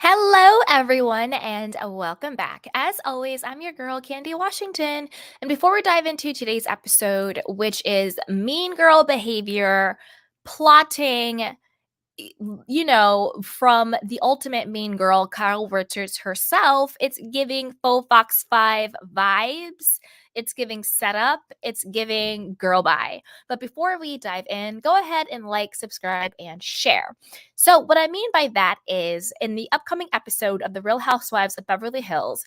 Hello, everyone, and welcome back. As always, I'm your girl, Candy Washington. And before we dive into today's episode, which is mean girl behavior, plotting, from the ultimate mean girl, Kyle Richards herself, it's giving Faux Fox 5 vibes. It's giving setup. It's giving girl bye. But before we dive in, go ahead and like, subscribe, and share. So, what I mean by that is in the upcoming episode of The Real Housewives of Beverly Hills,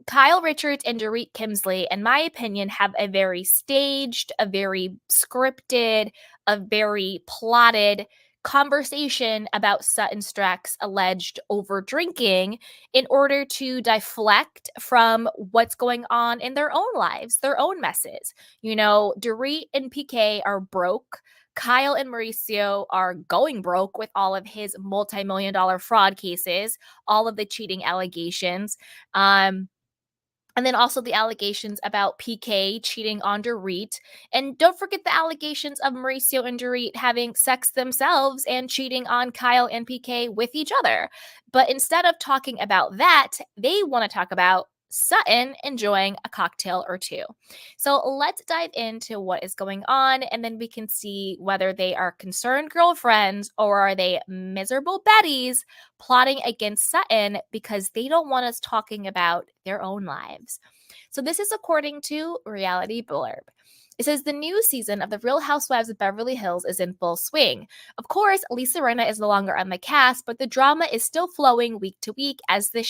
Kyle Richards and Dorit Kemsley, in my opinion, have a very staged, a very scripted, a very plotted conversation about Sutton Stracke's alleged over drinking in order to deflect from what's going on in their own lives, their own messes. Dorit and PK are broke. Kyle and Mauricio are going broke with all of his multi-million-dollar fraud cases, all of the cheating allegations. And then also the allegations about PK cheating on Dorit. And don't forget the allegations of Mauricio and Dorit having sex themselves and cheating on Kyle and PK with each other. But instead of talking about that, they want to talk about Sutton enjoying a cocktail or two. So let's dive into what is going on, and then we can see whether they are concerned girlfriends or are they miserable Bettys plotting against Sutton because they don't want us talking about their own lives. So this is according to Reality Blurb. It says the new season of The Real Housewives of Beverly Hills is in full swing. Of course, Lisa Rinna is no longer on the cast, but the drama is still flowing week to week as the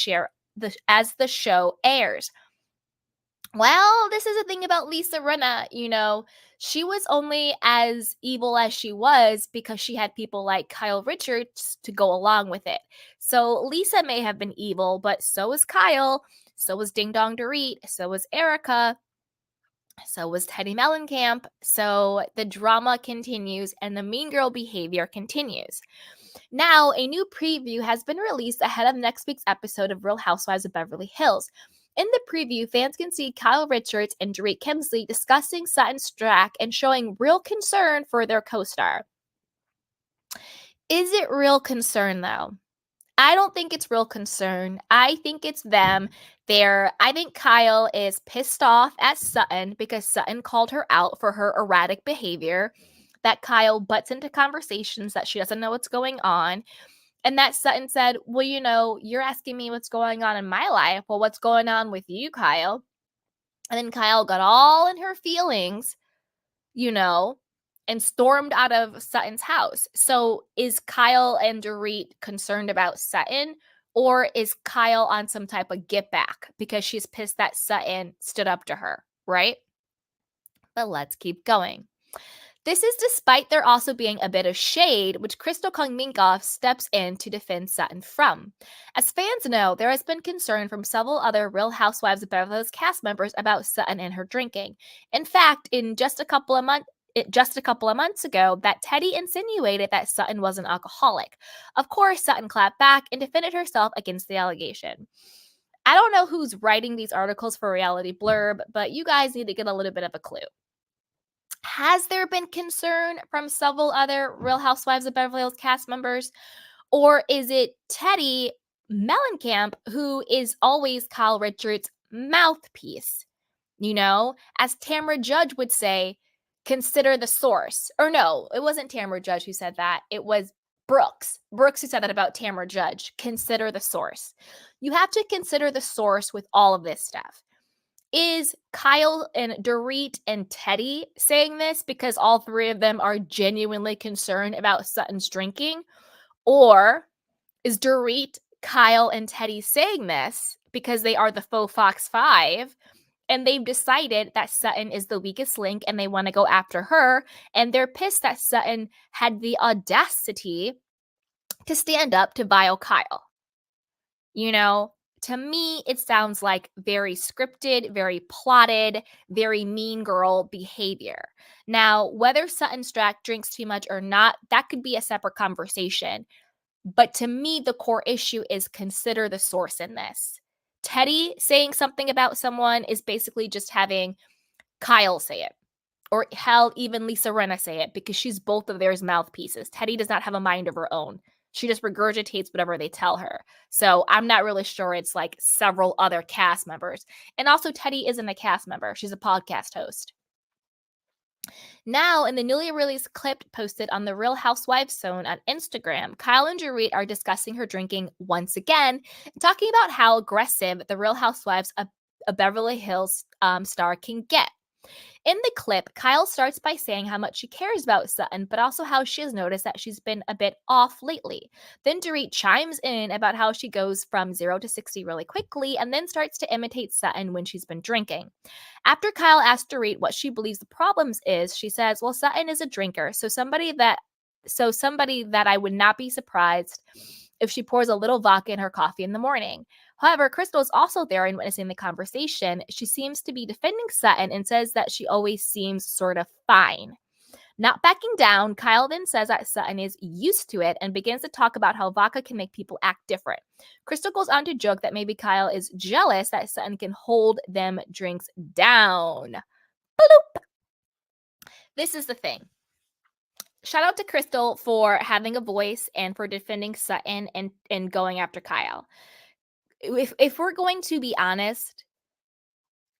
show airs. Well, this is the thing about Lisa Rinna, she was only as evil as she was because she had people like Kyle Richards to go along with it. So Lisa may have been evil, but so was Kyle, so was Ding Dong Dorit, so was Erica, so was Teddy Mellencamp. So the drama continues and the mean girl behavior continues. Now, a new preview has been released ahead of next week's episode of Real Housewives of Beverly Hills. In the preview, fans can see Kyle Richards and Dorit Kemsley discussing Sutton Stracke and showing real concern for their co-star. Is it real concern, though? I don't think it's real concern. I think it's them. I think Kyle is pissed off at Sutton because Sutton called her out for her erratic behavior, that Kyle butts into conversations that she doesn't know what's going on, and that Sutton said, well, you're asking me what's going on in my life. Well, what's going on with you, Kyle? And then Kyle got all in her feelings, and stormed out of Sutton's house. So is Kyle and Dorit concerned about Sutton, or is Kyle on some type of get back because she's pissed that Sutton stood up to her, right? But let's keep going. This is despite there also being a bit of shade, which Crystal Kung Minkoff steps in to defend Sutton from. As fans know, there has been concern from several other Real Housewives of Beverly Hills cast members about Sutton and her drinking. In fact, in just a couple of months ago, that Teddy insinuated that Sutton was an alcoholic. Of course, Sutton clapped back and defended herself against the allegation. I don't know who's writing these articles for Reality Blurb, but you guys need to get a little bit of a clue. Has there been concern from several other Real Housewives of Beverly Hills cast members? Or is it Teddy Mellencamp, who is always Kyle Richards' mouthpiece? As Tamra Judge would say, consider the source. Or no, it wasn't Tamra Judge who said that. It was Brooks. Brooks who said that about Tamra Judge. Consider the source. You have to consider the source with all of this stuff. Is Kyle and Dorit and Teddy saying this because all three of them are genuinely concerned about Sutton's drinking? Or is Dorit, Kyle, and Teddy saying this because they are the Faux Fox 5 and they've decided that Sutton is the weakest link and they want to go after her, and they're pissed that Sutton had the audacity to stand up to vile Kyle? To me, it sounds like very scripted, very plotted, very mean girl behavior. Now, whether Sutton Stracke drinks too much or not, that could be a separate conversation. But to me, the core issue is consider the source in this. Teddy saying something about someone is basically just having Kyle say it. Or hell, even Lisa Rinna say it because she's both of theirs mouthpieces. Teddy does not have a mind of her own. She just regurgitates whatever they tell her. So I'm not really sure it's like several other cast members. And also, Teddi isn't a cast member, she's a podcast host. Now, in the newly released clip posted on the Real Housewives Zone on Instagram, Kyle and Dorit are discussing her drinking once again, talking about how aggressive the Real Housewives of Beverly Hills star can get. In the clip, Kyle starts by saying how much she cares about Sutton, but also how she has noticed that she's been a bit off lately. Then Dorit chimes in about how she goes from 0 to 60 really quickly and then starts to imitate Sutton when she's been drinking. After Kyle asks Dorit what she believes the problems is, she says, "Well, Sutton is a drinker, so somebody that I would not be surprised if she pours a little vodka in her coffee in the morning." However, Crystal is also there and witnessing the conversation. She seems to be defending Sutton and says that she always seems sort of fine. Not backing down, Kyle then says that Sutton is used to it and begins to talk about how vodka can make people act different. Crystal goes on to joke that maybe Kyle is jealous that Sutton can hold them drinks down. Bloop. This is the thing. Shout out to Crystal for having a voice and for defending Sutton and going after Kyle. If we're going to be honest,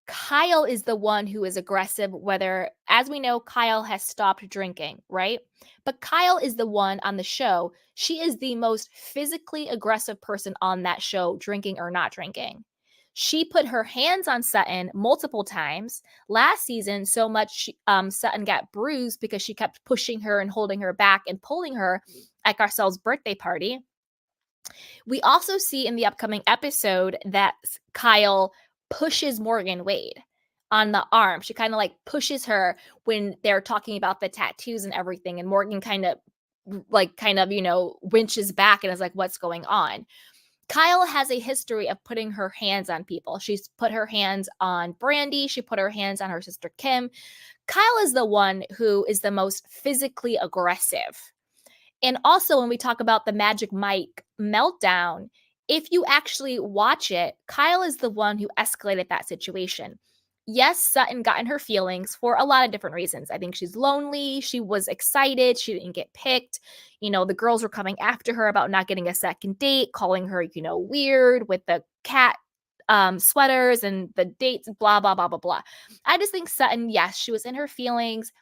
Kyle is the one who is aggressive, whether, as we know, Kyle has stopped drinking, right? But Kyle is the one on the show. She is the most physically aggressive person on that show, drinking or not drinking. She put her hands on Sutton multiple times. Last season, so much Sutton got bruised because she kept pushing her and holding her back and pulling her at Garcelle's birthday party. We also see in the upcoming episode that Kyle pushes Morgan Wade on the arm. She kind of like pushes her when they're talking about the tattoos and everything. And Morgan kind of, winches back and is like, "What's going on?" Kyle has a history of putting her hands on people. She's put her hands on Brandy. She put her hands on her sister Kim. Kyle is the one who is the most physically aggressive. And also, when we talk about the Magic Mike meltdown, if you actually watch it, Kyle is the one who escalated that situation. Yes, Sutton got in her feelings for a lot of different reasons. I think she's lonely. She was excited. She didn't get picked. The girls were coming after her about not getting a second date, calling her, weird with the cat sweaters and the dates, blah, blah, blah, blah, blah. I just think Sutton, yes, she was in her feelings.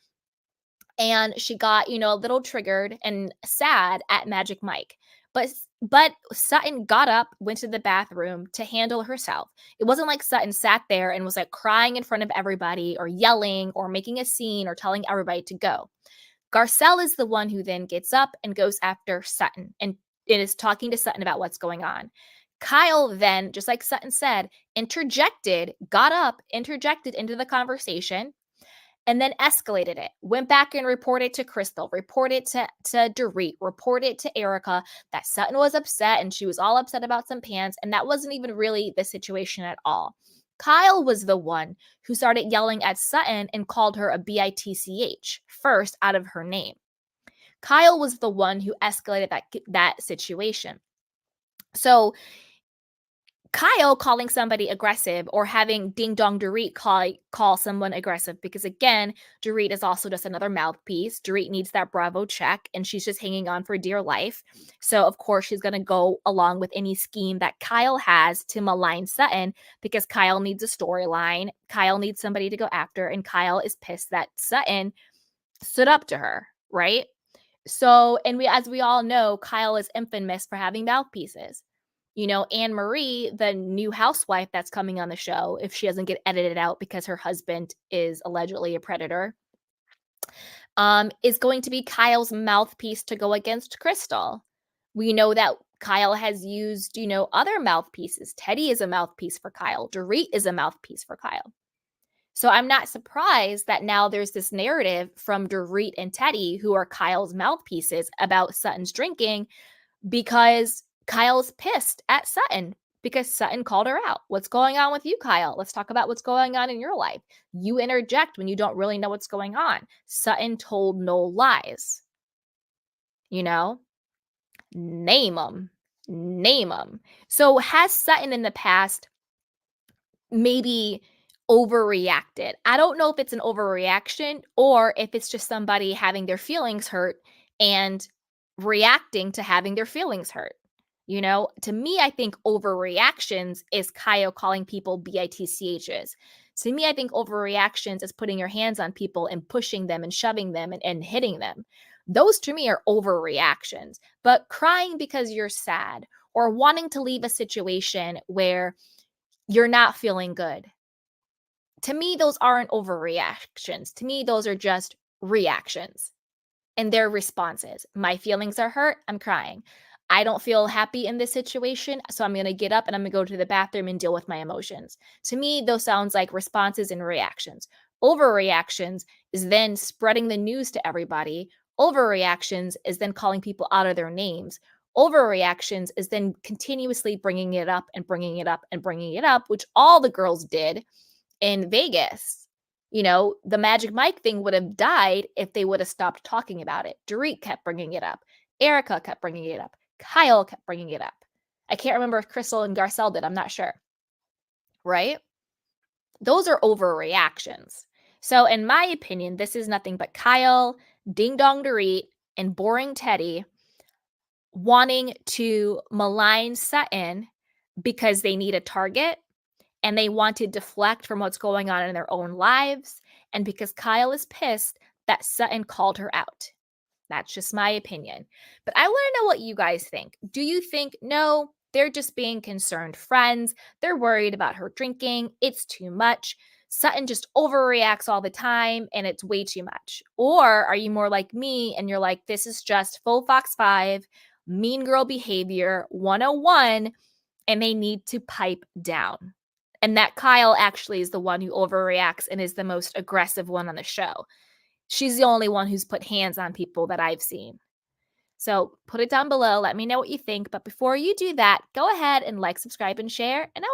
And she got, a little triggered and sad at Magic Mike. But Sutton got up, went to the bathroom to handle herself. It wasn't like Sutton sat there and was like crying in front of everybody or yelling or making a scene or telling everybody to go. Garcelle is the one who then gets up and goes after Sutton and is talking to Sutton about what's going on. Kyle then, just like Sutton said, got up, interjected into the conversation, and then escalated it. Went back and reported to Crystal, reported to Dorit, reported to Erica that Sutton was upset and she was all upset about some pants. And that wasn't even really the situation at all. Kyle was the one who started yelling at Sutton and called her a bitch first out of her name. Kyle was the one who escalated that situation. So Kyle calling somebody aggressive or having Ding Dong Dorit call someone aggressive, because again, Dorit is also just another mouthpiece. Dorit needs that Bravo check and she's just hanging on for dear life. So of course she's going to go along with any scheme that Kyle has to malign Sutton, because Kyle needs a storyline. Kyle needs somebody to go after, and Kyle is pissed that Sutton stood up to her, right? So, as we all know, Kyle is infamous for having mouthpieces. Anne Marie, the new housewife that's coming on the show, if she doesn't get edited out because her husband is allegedly a predator, is going to be Kyle's mouthpiece to go against Crystal. We know that Kyle has used, other mouthpieces. Teddi is a mouthpiece for Kyle. Dorit is a mouthpiece for Kyle. So I'm not surprised that now there's this narrative from Dorit and Teddi, who are Kyle's mouthpieces, about Sutton's drinking, because Kyle's pissed at Sutton because Sutton called her out. What's going on with you, Kyle? Let's talk about what's going on in your life. You interject when you don't really know what's going on. Sutton told no lies. Name them. So has Sutton in the past maybe overreacted? I don't know if it's an overreaction or if it's just somebody having their feelings hurt and reacting to having their feelings hurt. You know, to me, I think overreactions is Kyle calling people bitchs. To me, I think overreactions is putting your hands on people and pushing them and shoving them and hitting them. Those to me are overreactions. But crying because you're sad or wanting to leave a situation where you're not feeling good, to me, those aren't overreactions. To me, those are just reactions and their responses. My feelings are hurt. I'm crying. I don't feel happy in this situation, so I'm going to get up and I'm going to go to the bathroom and deal with my emotions. To me, those sounds like responses and reactions. Overreactions is then spreading the news to everybody. Overreactions is then calling people out of their names. Overreactions is then continuously bringing it up and bringing it up and bringing it up, which all the girls did in Vegas. You know, the Magic Mike thing would have died if they would have stopped talking about it. Dorit kept bringing it up. Erica kept bringing it up. Kyle kept bringing it up. I can't remember if Crystal and Garcelle did. I'm not sure. Right? Those are overreactions. So, in my opinion, this is nothing but Kyle, Ding Dong Dorit, and Boring Teddy wanting to malign Sutton because they need a target and they want to deflect from what's going on in their own lives, and because Kyle is pissed that Sutton called her out. That's just my opinion. But I want to know what you guys think. Do you think, no, they're just being concerned friends? They're worried about her drinking. It's too much. Sutton just overreacts all the time and it's way too much. Or are you more like me and you're like, this is just Faux Fox 5, mean girl behavior 101, and they need to pipe down? And that Kyle actually is the one who overreacts and is the most aggressive one on the show. She's the only one who's put hands on people that I've seen. So put it down below. Let me know what you think. But before you do that, go ahead and like, subscribe, and share. And